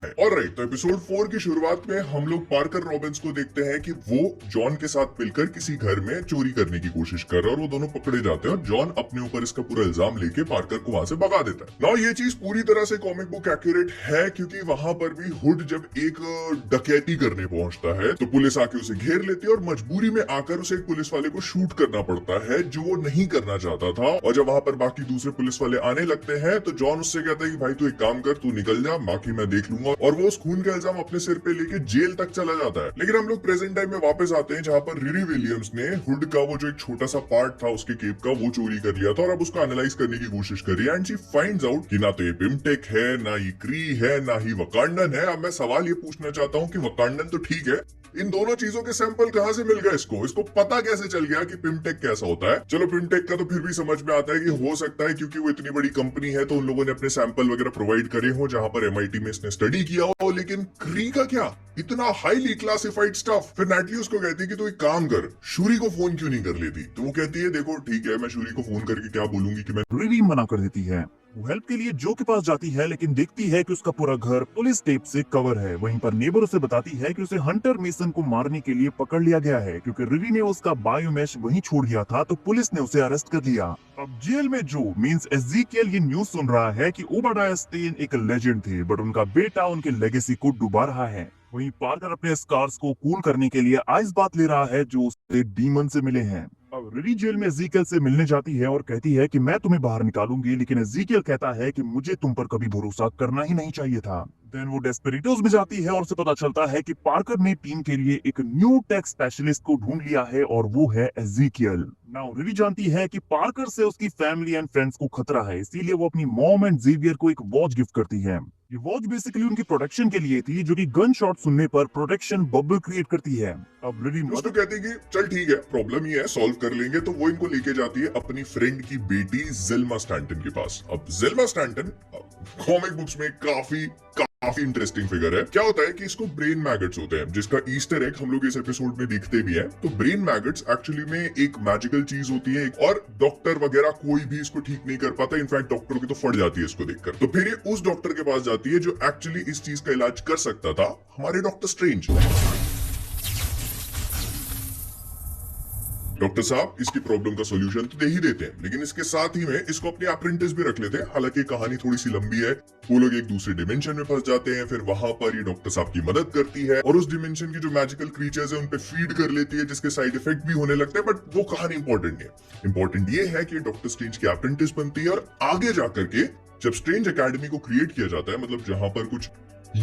Alright, तो episode 4 की शुरुआत में हम लोग पार्कर रॉबिन्स को देखते हैं कि वो जॉन के साथ मिलकर किसी घर में चोरी करने की कोशिश कर रहा है और वो दोनों पकड़े जाते हैं और जॉन अपने ऊपर इसका पूरा इल्जाम लेके पार्कर को वहां से भगा देता है। ना ये चीज पूरी तरह से कॉमिक बुक एक्यूरेट है, क्योंकि वहां पर भी हुड जब एक डकैती करने पहुंचता है तो पुलिस आके उसे घेर लेती है और मजबूरी में आकर उसे एक पुलिस वाले को शूट करना पड़ता है, जो वो नहीं करना चाहता था। और जब वहां पर बाकी दूसरे पुलिस वाले आने लगते हैं तो जॉन उससे कहता है कि भाई तू एक काम कर, तू निकल जा, बाकी मैं देख लूंगा। और वो उस खून का इल्जाम अपने सिर पे लेके जेल तक चला जाता है। लेकिन हम लोग प्रेजेंट टाइम में वापस आते हैं, जहां पर रिरी विलियम्स ने हुड का वो जो एक छोटा सा पार्ट था उसके केप का, वो चोरी कर लिया था और अब उसको एनालाइज करने की कोशिश कर रही है। एंड शी फाइंड्स आउट कि ना तो ये पिमटेक है, ना ये क्री है, ना ही वकांडन है। अब मैं सवाल ये पूछना चाहता हूँ कि वकांडन तो ठीक है, इन दोनों चीजों के सैंपल कहां से मिल गए इसको पता कैसे चल गया कि पिमटेक कैसा होता है? चलो पिमटेक का तो फिर भी समझ में आता है कि हो सकता है क्योंकि वो इतनी बड़ी कंपनी है तो उन लोगों ने अपने सैंपल वगैरह प्रोवाइड करे हो जहां पर एमआईटी में इसने स्टडी किया हो। लेकिन क्री का क्या, इतना हाईली क्लासिफाइड स्टफ? फिर नैटली उसको कहती है कि तू एक काम कर, शूरी को फोन क्यों नहीं कर लेती? तो वो कहती है देखो ठीक है, मैं शूरी को फोन करके क्या बोलूंगी कि मैं रिरी मना कर देती है। वो हेल्प के लिए जो के पास जाती है, लेकिन देखती है कि उसका पूरा घर पुलिस टेप से कवर है। वहीं पर नेबर उसे बताती है कि उसे हंटर मेसन को मारने के लिए पकड़ लिया गया है, क्योंकि रिरी ने उसका बायोमेश वहीं छोड़ दिया था, तो पुलिस ने उसे अरेस्ट कर लिया। अब जेल में जो मींस एज़ेकियल ये न्यूज सुन रहा है कि ओबाडिया स्टेन एक लेजेंड थे, बट उनका बेटा उनके लेगेसी को डुबा रहा है। वहीं पार्कर अपने स्कार्स को कूल करने के लिए आइस बात ले रहा है जो उससे डीमन से मिले हैं। अब रिरी जेल में एज़ेकियल से मिलने जाती है और कहती है कि मैं तुम्हें बाहर निकालूंगी, लेकिन एज़ेकियल कहता है कि मुझे तुम पर कभी भरोसा करना ही नहीं चाहिए था। देन वो डेस्पेरेटोस में जाती है और उसे पता चलता है कि पार्कर ने टीम के लिए एक न्यू टेक स्पेशलिस्ट को ढूंढ लिया है और वो है एज़ेकियल। नाउ रिरी जानती है कि पार्कर से उसकी फैमिली एंड फ्रेंड्स को खतरा है, इसीलिए वो अपनी मॉम एंड जेवियर को एक वॉच गिफ्ट करती है। ये वॉच बेसिकली उनकी प्रोटेक्शन के लिए थी, जो कि गन शॉट सुनने पर प्रोटेक्शन बबल क्रिएट करती है। अब रिरी उसको कहती है कि चल ठीक है, प्रॉब्लम ही है, सॉल्व कर लेंगे। तो वो इनको लेके जाती है अपनी फ्रेंड की बेटी जिल्मा स्टैंटन के पास। अब जिल्मा स्टैंटन कॉमिक बुक्स में काफी इंटरेस्टिंग फिगर है। क्या होता है कि इसको ब्रेन मैगट्स होते हैं, जिसका ईस्टर एग हम लोग इस एपिसोड में देखते भी हैं। तो ब्रेन मैगट्स एक्चुअली में एक मैजिकल चीज होती है और डॉक्टर वगैरह कोई भी इसको ठीक नहीं कर पाता। इनफैक्ट डॉक्टर की तो फट जाती है इसको देखकर। तो फिर ये उस डॉक्टर के पास जाती है जो एक्चुअली इस चीज का इलाज कर सकता था, हमारे डॉक्टर स्ट्रेंज। डॉक्टर साहब इसकी प्रॉब्लम का सॉल्यूशन तो दे ही देते हैं, लेकिन इसके साथ ही में इसको अपने अप्रेंटिस भी रख लेते हैं। हालांकि कहानी थोड़ी सी लंबी है। वो लोग एक दूसरे डिमेंशन में फंस जाते हैं, फिर वहां पर ये डॉक्टर साहब की मदद करती है और उस डिमेंशन की जो मैजिकल क्रीचर्स है उन पे फीड कर लेती है, जिसके साइड इफेक्ट भी होने लगते हैं। बट वो कहानी इंपॉर्टेंट है। इंपॉर्टेंट ये है कि डॉक्टर स्ट्रेंज की अप्रेंटिस बनती है और आगे जाकर के जब स्ट्रेंज एकेडमी को क्रिएट किया जाता है, मतलब जहां पर कुछ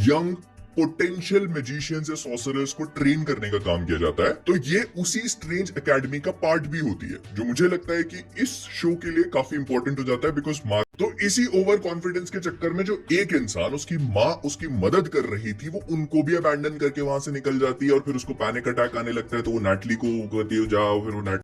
यंग पोटेंशियल मैजिशियंस या सॉर्सरर्स को ट्रेन करने का काम किया जाता है, तो ये उसी स्ट्रेंज एकेडमी का पार्ट भी होती है, जो मुझे लगता है कि इस शो के लिए काफी इंपॉर्टेंट हो जाता है। बिकॉज माँ तो इसी ओवर कॉन्फिडेंस के चक्कर में जो एक इंसान, उसकी माँ उसकी मदद कर रही थी, वो उनको भी अबैंडन करके वहां से निकल जाती है और फिर उसको पैनिक अटैक आने लगता है। तो वो नैटली को कहती है जाओ, फिर वो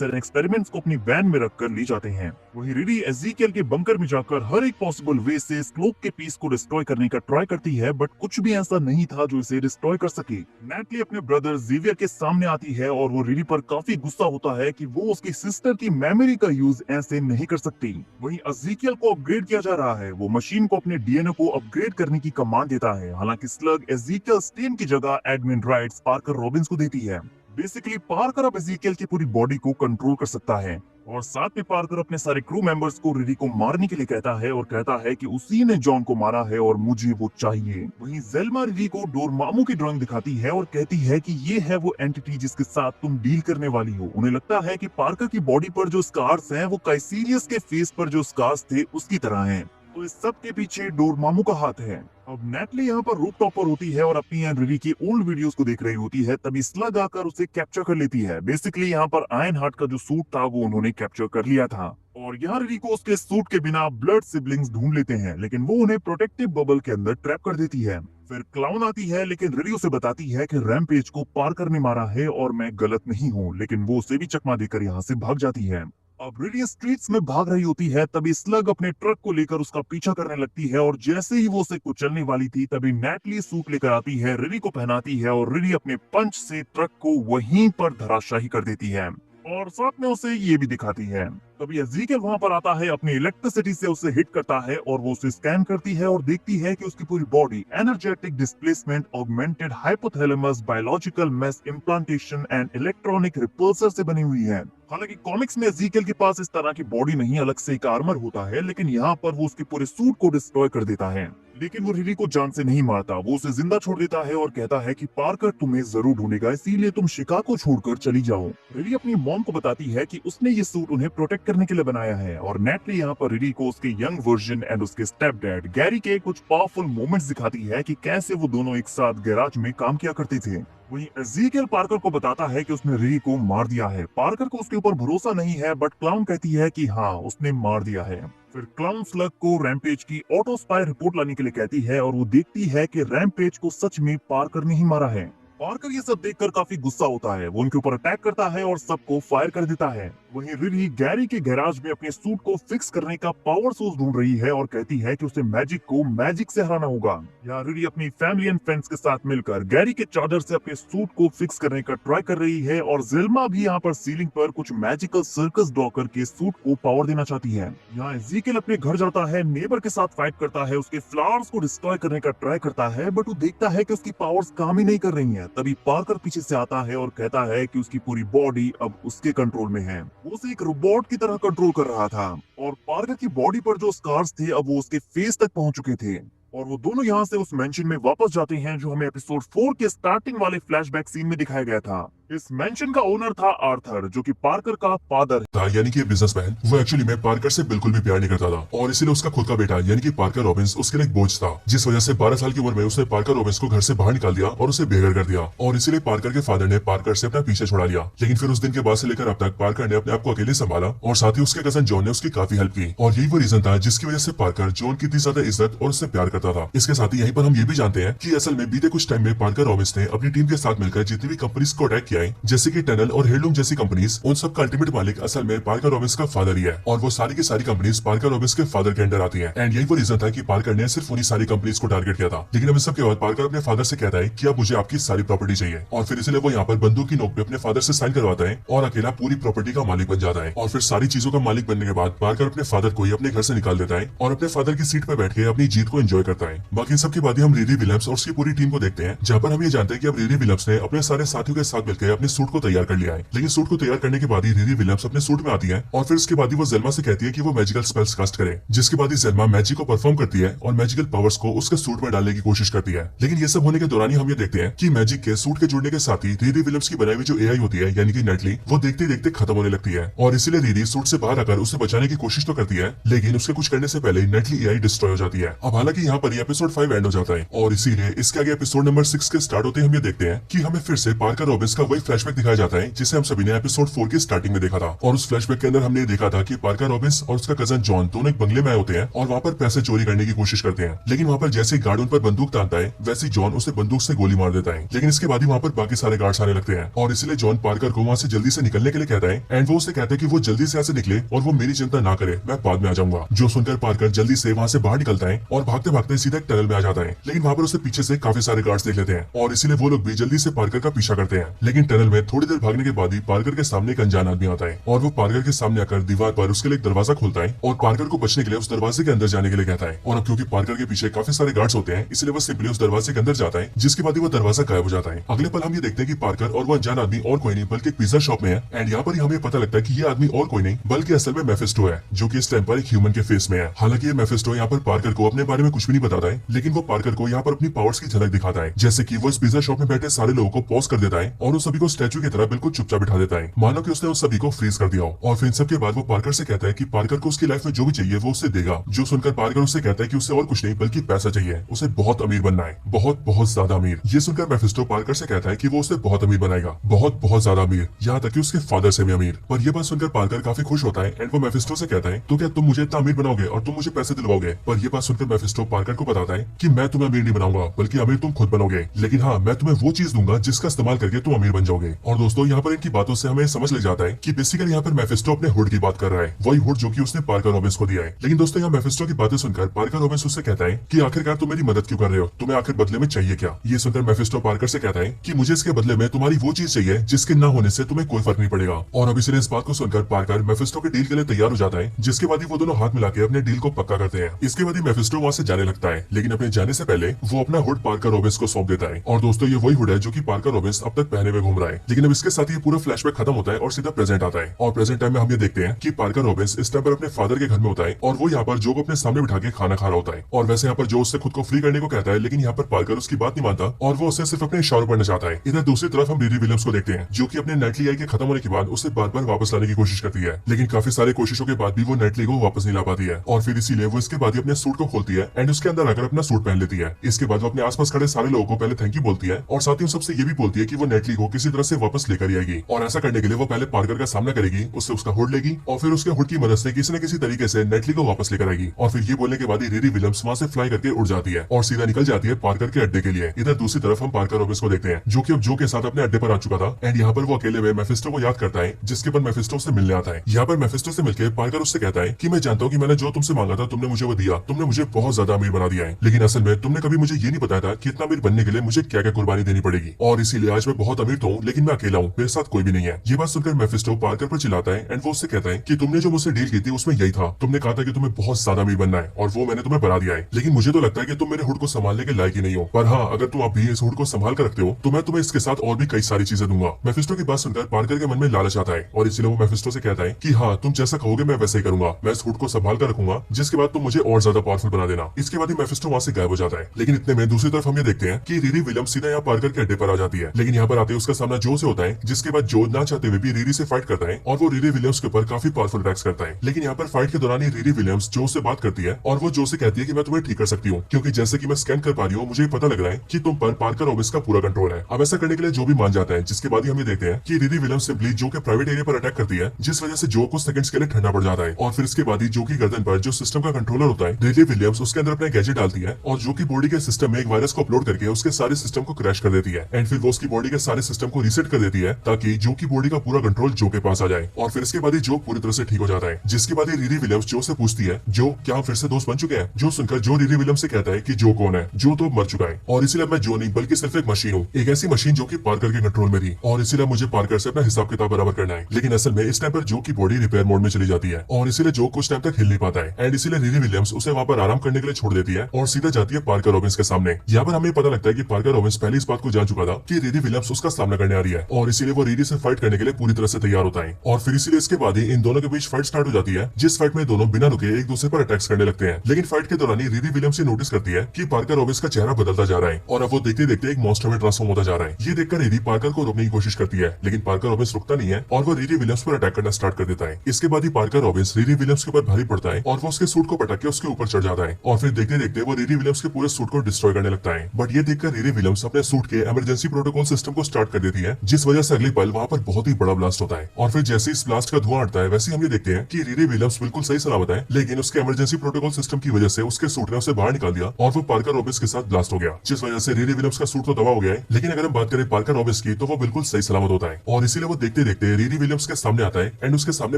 एक्सपेरिमेंट्स को अपनी वैन में रखकर ले जाते हैं। वही रिरी एज़ेकियल के बंकर में जाकर हर एक पॉसिबल वे से स्लोप के पीस को डिस्ट्रॉय करने का ट्राई करती है, बट कुछ भी ऐसा नहीं था जो इसे डिस्ट्रॉय कर सके। नैटली अपने ब्रदर जेवियर के सामने आती है और वो रिरी पर काफी गुस्सा होता है कि वो उसकी सिस्टर की मेमोरी का यूज ऐसे नहीं कर सकती। वहीं एज़ेकियल को अपग्रेड किया जा रहा है। वो मशीन को अपने डीएनए को अपग्रेड करने की कमांड देता है। हालांकि स्लग एज़ेकियल स्टेन की जगह एडमिन राइट्स पार्कर रॉबिन्स को देती है। बेसिकली पार्कर अब एज़ेकियल की पूरी बॉडी को कंट्रोल कर सकता है और साथ में पार्कर अपने सारे क्रू मेंबर्स को रिरी को मारने के लिए कहता है और कहता है कि उसी ने जॉन को मारा है और मुझे वो चाहिए। वहीं जेल्मा रिरी को डोरमामू की ड्राइंग दिखाती है और कहती है कि ये है वो एंटिटी जिसके साथ तुम डील करने वाली हो। उन्हें लगता है कि पार्कर की बॉडी पर जो स्कार्स हैं वो काइसीरियस के फेस पर जो स्कार्स थे उसकी तरह हैं। तो इस सब के पीछे डोरमामू का हाथ है। अब नैटली यहाँ पर रूफ टॉप पर होती है और अपनी एंड रिरी की ओल्ड वीडियोस को देख रही होती है, तभी स्लग आकर उसे कैप्चर कर लेती है। बेसिकली यहाँ पर आयरन हार्ट का जो सूट था वो उन्होंने कैप्चर कर लिया था और यहाँ रिरी को उसके सूट के बिना ब्लड सिबलिंग्स ढूंढ लेते हैं, लेकिन वो उन्हें प्रोटेक्टिव बबल के अंदर ट्रैप कर देती है। फिर क्लाउन आती है, लेकिन रिरी उसे बताती है कि रैम्पेज को पार्कर ने मारा है और मैं गलत नहीं हूँ, लेकिन वो उसे भी चकमा देकर यहाँ से भाग जाती है। अब रिरी स्ट्रीट्स में भाग रही होती है, तभी स्लग अपने ट्रक को लेकर उसका पीछा करने लगती है और जैसे ही वो उसे कुचलने वाली थी, तभी नैटली सूट लेकर आती है, रिरी को पहनाती है और रिरी अपने पंच से ट्रक को वहीं पर धराशाही कर देती है। और साथ में उसे ये भी दिखाती है। तभी एज़ेकियल वहां पर आता है, अपनी इलेक्ट्रिसिटी से उसे हिट करता है और वो उसे स्कैन करती है और देखती है कि उसकी पूरी body energetic displacement, augmented hypothalamus, biological mess implantation and electronic repulsor से बनी हुई है। हालांकि कॉमिक्स में एज़ेकियल के पास इस तरह की बॉडी नहीं, अलग से एक आर्मर होता है, लेकिन यहाँ पर वो उसके पूरे सूट को डिस्ट्रॉय कर देता है। लेकिन वो रिरी को जान से नहीं मारता, वो उसे जिंदा छोड़ देता है और कहता है कि पार्कर तुम्हें जरूर ढूंढेगा, इसीलिए तुम शिकागो छोड़कर चली जाओ। रिरी अपनी मॉम को बताती है कि उसने ये सूट उन्हें प्रोटेक्ट करने के लिए बनाया है और नेटली यहाँ पर रिरी को उसके यंग वर्जन एंड उसके स्टेप डैड गैरी के कुछ पावरफुल मोमेंट्स दिखाती है कि कैसे वो दोनों एक साथ गैराज में काम किया करते थे। वहीं एज़ेकियल पार्कर को बताता है कि उसने रिरी को मार दिया है। पार्कर को उसके ऊपर भरोसा नहीं है, बट क्लाउन कहती है कि हाँ उसने मार दिया है। फिर क्लाउन स्लग को रैम्पेज की ऑटो स्पाई रिपोर्ट लाने के लिए कहती है और वो देखती है कि रैम्पेज को सच में पार्कर ने ही मारा है। पार्कर ये सब देखकर काफी गुस्सा होता है, वो उनके ऊपर अटैक करता है और सबको फायर कर देता है। वहीं रिरी गैरी के गैराज में अपने सूट को फिक्स करने का पावर सोर्स ढूंढ रही है और कहती है कि उसे मैजिक को मैजिक से हराना होगा। यहाँ रिरी अपनी फैमिली एंड फ्रेंड्स के साथ मिलकर गैरी के चादर से अपने सूट को फिक्स करने का ट्राई कर रही है और ज़ेल्मा भी यहाँ पर सीलिंग पर कुछ मैजिकल सर्कस ड्रॉ करके सूट को पावर देना चाहती है। यहाँ एज़ेकियल अपने घर जाता है, नेबर के साथ फाइट करता है, उसके फ्लावर्स को डिस्ट्रॉय करने का ट्राई करता है, बट वो देखता है कि उसकी पावर्स काम ही नहीं कर रही हैं। तभी पार्कर पीछे से आता है और कहता है कि उसकी पूरी बॉडी अब उसके कंट्रोल में है। वो उसे एक रोबोट की तरह कंट्रोल कर रहा था और पार्कर की बॉडी पर जो स्कार्स थे अब वो उसके फेस तक पहुंच चुके थे। और वो दोनों यहाँ से उस मेंशन में वापस जाते हैं जो हमें एपिसोड 4 के स्टार्टिंग वाले फ्लैशबैक सीन में दिखाया गया था। इस मेंशन का ओनर था आर्थर, जो कि पार्कर का फादर था, यानी कि बिजनेसमैन। वो एक्चुअली में पार्कर से बिल्कुल भी प्यार नहीं करता था और इसीलिए उसका खुद का बेटा यानी कि पार्कर रॉबिन्स उसके लिए एक बोझ था, जिस वजह से 12 साल की उम्र में उसने पार्कर रॉबिन्स को घर से बाहर निकाल दिया और उसे बेघर कर दिया। और इसीलिए पार्कर के फादर ने पार्कर से अपना पीछे छुड़ा लिया। लेकिन फिर उस दिन के बाद से लेकर अब तक पार्कर ने अपने आप को अकेले संभाला और साथ ही उसके कजन जॉन ने उसकी काफी हेल्प की। और यही वो रीजन था जिसकी वजह से पार्कर जॉन की इतनी ज्यादा इज्जत और उससे प्यार करता था। इसके साथ ही यहीं पर हम ये भी जानते हैं कि असल में बीते कुछ टाइम में पार्कर रॉबिन्स ने अपनी टीम के साथ मिलकर जितनी भी कंपनीज को अटैक किया है, जैसे कि टनल और हेडलूम जैसी कंपनीज, उन सब का अल्टीमेट मालिक असल में पार्कर रॉबिन्स का फादर ही है। और वो सारी की सारी कंपनीज पार्कर रॉबिन्स के फादर के अंडर आती हैं। एंड यही वो रीजन था कि पार्कर ने सिर्फ उन्हीं सारी कंपनीज को टारगेट किया था। लेकिन अब इस सब के बाद पार्कर अपने फादर से कहता है कि अब मुझे आपकी सारी प्रॉपर्टी चाहिए, और फिर इसलिए वो यहाँ पर बंदूक की नोक पे अपने फादर से साइन करवाता है और अकेला पूरी प्रॉपर्टी का मालिक बन जाता है। और फिर सारी चीजों का मालिक बनने के बाद पार्कर अपने फादर को ही अपने घर से निकाल देता है और अपने फादर की सीट पर बैठ के अपनी जीत को एंजॉय करता है। बाकी सबके बाद हम रिरी विलियम्स और उसकी पूरी टीम को देखते हैं, जहाँ पर हम ये जानते हैं कि अब रिरी विलियम्स ने अपने सारे साथियों के साथ मिलकर अपने सूट को तैयार कर लिया है। लेकिन सूट को तैयार करने के बाद ही रिरी विलियम्स अपने सूट में आती है और फिर उसके बाद ही वो ज़ेल्मा से कहती है कि वो मैजिकल स्पेल्स कास्ट करे, जिसके बाद ही ज़ेल्मा मैजिक को परफॉर्म करती है और मैजिकल पावर्स को उसके सूट में डालने की कोशिश करती है। लेकिन ये सब होने के दौरान ही हम ये देखते हैं कि मैजिक के सूट के जुड़ने के साथ ही रिरी विलियम्स की बनाई हुई जो एआई होती है यानी कि नेटली, वो देखते देखते खत्म होने लगती है। और इसीलिए रिरी सूट से बाहर आकर उसे बचाने की कोशिश तो करती है, लेकिन उसके कुछ करने से पहले नेटली एआई डिस्ट्रॉय हो जाती है। अब हालांकि यहाँ पर एपिसोड 5 एंड हो जाता है और इसीलिए इसके आगे एपिसोड नंबर 6 के स्टार्ट होते हम ये देखते हैं कि हमें फिर से पार्कर रॉबिन्स का वही फ्लैशबैक दिखाया जाता है जिसे हम सभी ने एपिसोड 4 की स्टार्टिंग में देखा था। और उस फ्लैशबैक के अंदर हमने देखा था कि पार्कर रॉबिन्स और उसका कजन जॉन दोनों एक बंगले में आए होते हैं और वहाँ पर पैसे चोरी करने की कोशिश करते हैं। लेकिन वहाँ पर जैसे गार्ड उन पर बंदूक तानता है, वैसे जॉन उसे बंदूक से गोली मार देता है। लेकिन इसके बाद ही वहाँ पर बाकी सारे गार्ड्स आने लगते हैं और इसलिए जॉन पार्कर को वहाँ से जल्दी से निकलने के लिए कहता है एंड वो उसे कहता है कि वो जल्दी से यहाँ से निकले और वो मेरी चिंता ना करे, मैं बाद में आ जाऊंगा। जो सुनकर पार्कर जल्दी से वहाँ से बाहर निकलता है और भागते भागते सीधा एक टनल में आ जाता है। लेकिन वहाँ पर उसे पीछे से काफी सारे गार्ड्स देख लेते हैं और इसीलिए वो लोग भी जल्दी से पार्कर का पीछा करते हैं। लेकिन टनल में थोड़ी देर भागने के बाद ही पार्कर के सामने एक अनजान आदमी आता है और वो पार्कर के सामने आकर दीवार पर उसके लिए एक दरवाजा खोलता है और पार्कर को बचने के लिए उस दरवाजे के अंदर जाने के लिए कहता है। और अब क्योंकि पार्कर के पीछे काफी सारे गार्ड्स होते हैं, इसलिए वो सिंपली उस दरवाजे के अंदर जाता है, जिसके बाद ही वो दरवाजा गायब हो जाता है। अगले पल हम ये देखते हैं कि पार्कर और वो अनजान आदमी और कोई नहीं बल्कि एक पिज्जा शॉप में है। एंड यहाँ पर ही हमें पता लगता है कि ये आदमी और कोई नहीं बल्कि असल में मेफिस्टो है, जो कि इस टाइम पर एक ह्यूमन के फेस में है। हालांकि ये मेफिस्टो यहाँ पर पार्कर को अपने बारे में कुछ भी नहीं बताता है, लेकिन वो पार्कर को यहाँ पर अपनी पावर्स की झलक दिखाता है, जैसे कि वो इस पिज्जा शॉप में बैठे सारे लोगों को पॉज कर देता है और उन सभी को स्टैचू की तरह बिल्कुल चुपचाप बिठा देता है, मानो कि उसने उस सभी को फ्रीज कर दिया हो। और फिर इन सब के बाद वो पार्कर से कहता है कि पार्कर को उसकी लाइफ में जो भी चाहिए वो उससे देगा। जो सुनकर पार्कर उससे कहता है कि उससे और कुछ नहीं बल्कि पैसा चाहिए, उसे बहुत अमीर बनना है, बहुत बहुत ज्यादा अमीर। ये सुनकर मेफिस्टो पार्कर से कहता है कि वो उसे बहुत अमीर बनाएगा, बहुत बहुत ज्यादा अमीर, यहाँ तक कि उसके फादर से भी अमीर। पर ये बात सुनकर पार्कर काफी खुश होता है एंड वो मेफिस्टो से कहता है तो क्या तुम मुझे इतना अमीर बनाओगे और तुम मुझे पैसे दिलवाओगे। पर ये बात सुनकर मेफिस्टो पार्कर को बताता है कि मैं तुम्हें अमीर नहीं बनाऊंगा बल्कि अमीर तुम खुद बनोगे, लेकिन हाँ मैं तुम्हें वो चीज दूंगा जिसका इस्तेमाल करके तुम अमीर बन बन जाओगे। और दोस्तों यहाँ पर इनकी बातों से हमें समझ लग जाता है कि बेसिकली यहाँ पर मेफिस्टो अपने हुड की बात कर रहा है, वही हुड जो कि उसने पार्कर रॉबिन्स को दिया है। लेकिन दोस्तों यहाँ मेफिस्टो की बातें सुनकर पार्कर रॉबिन्स उससे कहता है कि आखिरकार तुम मेरी मदद क्यों कर रहे हो, तुम्हें आखिर बदले में चाहिए क्या। ये सुनकर मेफिस्टो पार्कर से कहता है कि मुझे इसके बदले में तुम्हारी वो चीज चाहिए जिसके न होने से तुम्हें कोई फर्क नहीं पड़ेगा। और अब इसीलिए इस बात को सुनकर पार्कर मेफिस्टो के डील के लिए तैयार हो जाता है, जिसके बाद ही वो दोनों हाथ मिला के अपने डील को पक्का करते हैं। इसके बाद ही मेफिस्टो वहाँ से जाने लगता है, लेकिन अपने जाने से पहले वो अपना हुड पार्कर रॉबिन्स को सौंप देता है। और दोस्तों ये वही हुड है जो कि पार्कर रॉबिन्स अब तक पहने हुए घूम रहा है। लेकिन अब इसके साथ ये पूरा फ्लैशबैक खत्म होता है और सीधा प्रेजेंट आता है। और प्रेजेंट टाइम में हम ये देखते हैं कि पार्कर रॉबिन्स इस टाइम पर अपने फादर के घर में होता है और वो यहाँ पर जो को अपने सामने बिठा के खाना खा रहा होता है। और वैसे यहाँ पर जो उससे खुद को फ्री करने को कहता है, लेकिन यहाँ पर पार्कर उसकी बात नहीं मानता और वो उसे सिर्फ अपने इशारों पर नचाता है। इधर दूसरी तरफ हम रिरी विलियम्स को देखते हैं, जो कि अपने नाइटली आई के खत्म होने के बाद उसे बार बार वापस लाने की कोशिश करती है, लेकिन काफी सारे कोशिशों के बाद भी वो नाइटली को वापस नहीं ला पाती है। और फिर इसीलिए वो इसके बाद ही अपने सूट को खोलती है एंड उसके अंदर आकर अपना सूट पहन लेती है। इसके बाद वो अपने आसपास खड़े सारे लोगों को पहले थैंक यू बोलती है और साथ ही सबसे ये भी बोलती है कि वो नाइटली को किसी तरह से वापस लेकर ही आएगी। और ऐसा करने के लिए वो पहले पार्कर का सामना करेगी, उससे उसका हुड लेगी और फिर उसके हुड की मदद से किसी न किसी तरीके से नाइटली को वापस लेकर आएगी। और फिर ये बोलने के बाद ही रिरी विलियम्स वहां से फ्लाई करके उड़ जाती है और सीधा निकल जाती है पार्कर के अड्डे के लिए। इधर दूसरी तरफ हम पार्कर रॉबिन्स को देखते हैं, जो कि अब जो के साथ अपने अड्डे पर आ चुका था एंड यहाँ पर वो अकेले में मेफिस्टो को याद करता है, जिसके बाद मेफिस्टो से मिलने आता है। यहाँ पर मेफिस्टो से मिलकर पार्कर उससे कहता है कि मैं जानता हूँ कि मैंने जो तुमसे मांगा था तुमने मुझे वो दिया, तुमने मुझे बहुत ज्यादा अमीर बना दिया है, लेकिन असल में तुमने कभी मुझे ये नहीं बताया था कि इतना अमीर बनने के लिए मुझे क्या क्या कुर्बानी देनी पड़ेगी। और इसीलिए आज मैं बहुत अमीर तो हूँ, लेकिन मैं अकेला हूँ, मेरे साथ कोई भी नहीं है। ये बात सुनकर मेफिस्टो पार्कर पर चिल्लाता है एंड वो उससे कहता है कि तुमने जो मुझसे डील की थी उसमें यही था, तुमने कहा था कि तुम्हें बहुत ज्यादा अमीर बनना है और वो मैंने तुम्हें बना दिया है, लेकिन मुझे तो लगता है कि तुम मेरे हुड को संभालने के लायक ही नहीं हो। पर हाँ, अगर तुम अभी इस हुड को संभाल कर रखते हो तो मैं तुम्हें इसके साथ और भी कई सारी चीजें दूंगा। मेफिस्टो की बात सुनकर पार्कर के मन में लालच आता है और इसलिए वो मेफिस्टो से कहता है कि हाँ, तुम जैसा कहोगे मैं वैसे ही करूंगा, मैं इस हुड को संभाल कर रखूंगा, जिसके बाद तुम मुझे और ज्यादा पावरफुल बना देना। इसके बाद ही मेफिस्टो वहां से गायब हो जाता है। लेकिन इतने में दूसरी तरफ हम ये देखते हैं कि रिरी विलियम्स सीधा यहाँ पार्कर के अड्डे पर आ जाती है, लेकिन यहाँ पर आते उसका सामना जो से होता है, जिसके बाद जो ना चाहते हुए भी रिरी से फाइट करता है और वो रिरी विलियम्स के ऊपर काफी पावरफुल अटैक्स करता है। लेकिन यहाँ पर फाइट के दौरान ही रिरी विलियम्स जो से बात करती है और वो जो से कहती है कि मैं तुम्हें ठीक कर सकती हूँ, क्योंकि जैसे कि मैं स्कैन कर पा रही हूँ मुझे पता लग रहा है कि तुम पर पार्कर रॉबिन्स का पूरा कंट्रोल है। अब ऐसा करने के लिए जो भी मान जाता है, जिसके बाद ही हम ये देखते हैं कि रिरी विलियम्स सिंपली जो के प्राइवेट एरिया पर अटैक करती है, जिस वजह से जो कुछ सेकंड्स के लिए ठंडा पड़ जाता है। और फिर इसके बाद ही जो की गर्दन पर जो सिस्टम का कंट्रोलर होता है, रिरी विलियम्स उसके अंदर अपना गैजेट डालती है और जो की बॉडी के सिस्टम में एक वायरस को अपलोड करके उसके सारे सिस्टम को क्रैश कर देती है एंड फिर वो उसकी बॉडी के सारे सिस्टम को रीसेट कर देती है ताकि जो की बॉडी का पूरा कंट्रोल जो के पास आ जाए। और फिर इसके बाद ही जो पूरी तरह से ठीक हो जाता है, जिसके बाद ही रिरी विलियम्स जो से पूछती है, जो क्या हम फिर से दोस्त बन चुके हैं। जो सुनकर जो रिरी विलियम्स से कहता है कि जो कौन है, जो तो मर चुका है और इसीलिए मैं जो नहीं बल्कि सिर्फ एक मशीन हूँ, एक ऐसी मशीन जो कि पार्कर के कंट्रोल में थी और इसीलिए मुझे पार्कर से अपना हिसाब किताब बराबर करना है। लेकिन असल में इस टाइम पर जो की बॉडी रिपेयर मोड में चली जाती है और इसीलिए जो कुछ टाइम तक हिल नहीं पाता है एंड इसीलिए रिरी विलियम्स उसे वहां पर आराम करने के लिए छोड़ देती है और सीधा जाती है पार्कर रॉबिन्स के सामने। यहाँ पर हमें पता लगता है कि पार्कर रॉबिन्स पहले इस बात को जान चुका था कि रिरी विलियम्स उसका सामना करने आ रही है और इसीलिए वो रिरी से फाइट करने के लिए पूरी तरह से तैयार होता है। और फिर इसीलिए इसके बाद ही इन दोनों के बीच फाइट स्टार्ट हो जाती है, जिस फाइट में दोनों बिना रुके एक दूसरे पर अटैक्स करने लगते हैं। लेकिन फाइट के दौरान ही रिरी विलियम्स ये नोटिस करती है कि पार्कर रॉबिन्स का चेहरा बदलता जा रहा है और अब वो देखते देखते एक मॉन्स्टर में ट्रांसफॉर्म होता जा रहा है। ये देखकर रिरी पार्कर को रोकने की कोशिश करती है, लेकिन पार्कर रॉबिन्स रुकता नहीं है और वो रिरी विलियम्स पर अटैक करना स्टार्ट कर देता है। इसके बाद ही पार्कर रॉबिन्स रिरी विलियम्स के ऊपर भारी पड़ता है और वो उसके सूट को पटक के उसके ऊपर चढ़ जाता है और फिर देखते देखते वो रिरी विलियम्स के पूरे सूट को डिस्ट्रॉय करने लगता है। बट ये देखकर रिरी विलियम्स अपने सूट के इमरजेंसी प्रोटोकॉल सिस्टम को स्टार्ट कर देती है, जिस वजह से अगली पल वहां पर बहुत ही बड़ा ब्लास्ट होता है। और फिर जैसे इस ब्लास्ट का धुआं हटता है वैसे ही हम ये देखते हैं कि रिरी विलियम्स बिल्कुल सही सलामत है, लेकिन उसके इमरजेंसी प्रोटोकॉल सिस्टम की वजह से उसके सूट ने उसे बाहर निकाल दिया और वो पार्कर रॉबिन्स के साथ ब्लास्ट हो गया, जिस वजह से रिरी विलियम्स का सूट तो तबाह हो गया है। लेकिन अगर हम बात करें पार्कर रॉबिन्स की तो वो बिल्कुल सही सलामत होता है और इसीलिए वो देखते देखते रिरी विलियम्स के सामने आता है एंड उसके सामने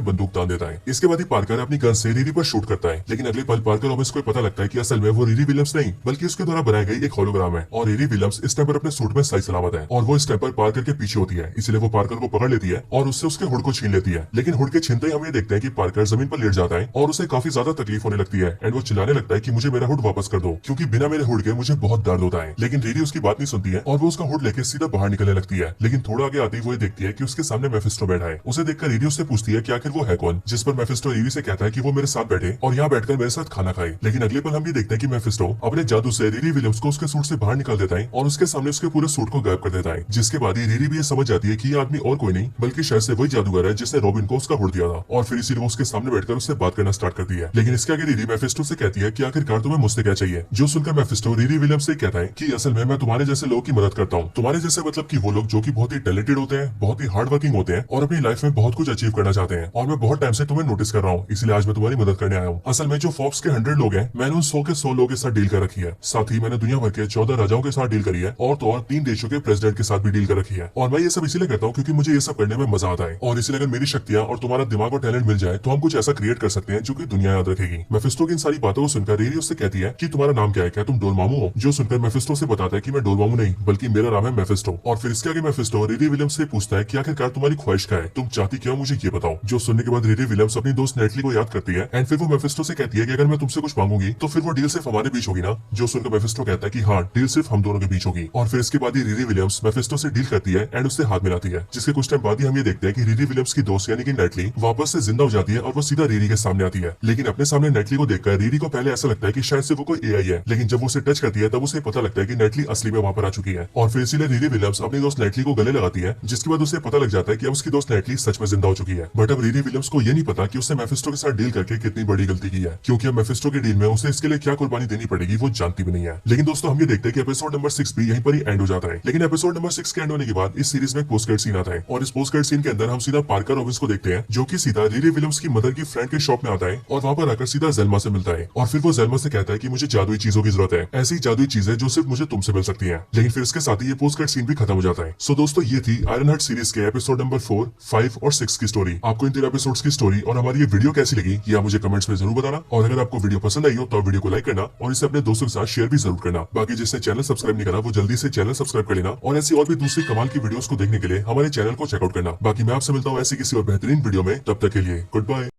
बंदूक तान देता है। इसके बाद ही पार्कर अपनी गन से रिरी पर शूट करता है, लेकिन अगले पल पार्कर रॉबिन्स को पता लगता है कि असल में वो रिरी विलियम्स नहीं बल्कि उसके द्वारा बनाई गई एक होलोग्राम है और रिरी विलियम्स इस टाइम पर अपने सूट में सही सलामत है और वो इस टाइम पर पार्कर के पीछे होती है, इसलिए वो पार्कर को पकड़ लेती है और उससे उसके हुड को छीन लेती है। लेकिन हुड के छीनते ही हम ये देखते हैं कि पार्कर जमीन पर लेट जाता है और उसे काफी ज्यादा तकलीफ होने लगती है एंड वो चिल्लाने लगता है कि मुझे मेरा हुड वापस कर दो, क्योंकि बिना मेरे हुड के मुझे बहुत दर्द होता है। लेकिन रिरी उसकी बात नहीं सुनती है और वो उसका हुड लेके सीधा बाहर निकलने लगती है। लेकिन थोड़ा आगे आती वो ये देखती है कि उसके सामने मेफिस्टो बैठा है। उसे देखकर रिरी उससे पूछती है कि आखिर वो है कौन, जिस पर मेफिस्टो रिरी से कहता है कि वो मेरे साथ बैठे और यहाँ बैठकर मेरे साथ खाना खाए। लेकिन अगले पल हम ये देखते हैं कि मेफिस्टो अपने जादू से रिरी विलियम्स को उसके सूट से बाहर निकाल देता है और उसके सामने उसके पूरे सूट को गायब कर देता है, जिसके बाद ही रिरी भी ये समझ जाती है कि ये आदमी और कोई नहीं बल्कि शायद से वही जादूगर है जिसने रॉबिन को उसका हुड दिया था और फिर इसीलिए वो उसके सामने बैठकर उससे बात करना स्टार्ट करती है। लेकिन इसके आगे रिरी मेफिस्टो से कहती है कि आखिरकार तुम्हें मुझसे क्या चाहिए। जो सुनकर मेफिस्टो रिरी विलियम्स से कहता है कि असल में मैं तुम्हारे जैसे लोगों की मदद करता हूँ, तुम्हारे जैसे मतलब कि वो लोग जो कि बहुत ही टैलेंटेड होते हैं, बहुत ही हार्ड वर्किंग होते हैं और अपनी लाइफ में बहुत कुछ अचीव करना चाहते हैं और मैं बहुत टाइम से तुम्हें नोटिस कर रहा हूँ, इसलिए आज मैं तुम्हारी मदद करने आया हूँ। असल में जो फोर्ब्स के 100 लोग हैं मैंने उन 100 के 100 लोगों के साथ डील कर रखी है, साथ ही मैंने दुनिया भर के 14 राजाओं के साथ डील करी है और तो और 3 देशों के प्रेसिडेंट के साथ भी डील कर रखी रखी है। और मैं ये सब इसीलिए करता हूँ क्योंकि मुझे ये सब करने में मजा आता है, और इसीलिए अगर मेरी शक्तियां और तुम्हारा दिमाग और टैलेंट मिल जाए तो हम कुछ ऐसा क्रिएट कर सकते हैं जो कि दुनिया याद रखेगी। मेफिस्टो की इन सारी बातों को सुनकर रिरी उससे कहती है कि तुम्हारा नाम क्या है, क्या तुम डोरमामू हो? जो सुनकर मेफिस्टो से बताता है कि मैं डोरमामू नहीं बल्कि मेरा नाम है मेफिस्टो। और फिर इसके आगे मेफिस्टो रिरी विलियम्स से पूछता है कि आखिरकार तुम्हारी ख्वाहिश क्या है, तुम चाहती क्या हो, मुझे ये बताओ। जो सुनने के बाद रिरी विलियम्स अपनी दोस्त नेटली को याद करती है एंड फिर वो मेफिस्टो से कहती है कि अगर मैं तुमसे कुछ मांगूंगी तो फिर वो डील सिर्फ हमारे बीच होगी ना? जो सुनकर मेफिस्टो कहता है कि हाँ, डील सिर्फ हम दोनों के बीच होगी। और फिर इसके बाद ही रिरी विलियम्स मेफिस्टो से डील करती है एंड उससे हाथ मिलाती है, जिसके कुछ टाइम बाद ही हम ये देखते हैं कि रिरी विलियम्स की दोस्त यानी कि नेटली वापस से जिंदा हो जाती है और वो सीधा रिरी के सामने आती है। लेकिन अपने सामने नेटली को देखकर रिरी को पहले ऐसा लगता है कि शायद से वो कोई एआई है, लेकिन जब वो उसे टच करती है तब उसे पता लगता है कि नेटली असली में वहां पर आ चुकी है। और फिर इसीलिए रिरी विलियम्स अपनी दोस्त नेटली को गले लगाती है, जिसके बाद उसे पता लग जाता है कि अब उसकी दोस्त नेटली सच में जिंदा हो चुकी है। बट अब रिरी विलियम्स को ये नहीं पता कि उसने मेफिस्टो के साथ डील करके कितनी बड़ी गलती की है, क्योंकि अब मेफिस्टो की डील में उसे इसके लिए क्या कुर्बानी देनी पड़ेगी वो जानती भी नहीं है। लेकिन दोस्तों हम ये देखते हैं कि एपिसोड नंबर 6 भी यहीं पर ही एंड हो जाता है। लेकिन एपिसोड नंबर 6 के एंड होने के बाद इस सीरीज में एक पोस्ट क्रेडिट सीन आता है, और इस पोस्ट क्रेडिट सीन के अंदर हम सीधा पार्कर रॉबिन्स को देखते हैं, जो कि सीधा रिरी विलियम्स की मदर की फ्रेंड के शॉप में आता है और वहां पर आकर सीधा जेल्मा से मिलता है। और फिर वो जेल्मा से कहता है कि मुझे जादुई चीजों की जरूरत है, ऐसी जादुई चीजें जो सिर्फ मुझे तुमसे मिल सकती हैं। लेकिन फिर इसके साथ ही ये पोस्ट क्रेडिट सीन भी खत्म हो जाता है। सो दोस्तों ये थी आयरन हार्ट सीरीज के एपिसोड नंबर 4, 5 और 6 की स्टोरी। आपको इन 3 एपिसोड्स की स्टोरी और हमारी ये वीडियो कैसी लगी ये आप मुझे कमेंट्स में जरूर बताना, और अगर आपको वीडियो पसंद आई हो तो वीडियो को लाइक करना और इसे अपने दोस्तों के साथ शेयर भी जरूर करना। बाकी जिसने चैनल सब्सक्राइब नहीं करा वो जल्दी से चैनल सब्सक्राइब कर लेना, और ऐसी और भी दूसरी कमाल की वीडियोस को देखने के लिए हमारे चैनल को चेकआउट करना। बाकी मैं आपसे मिलता हूँ ऐसी किसी और बेहतरीन वीडियो में, तब तक के लिए गुड बाय।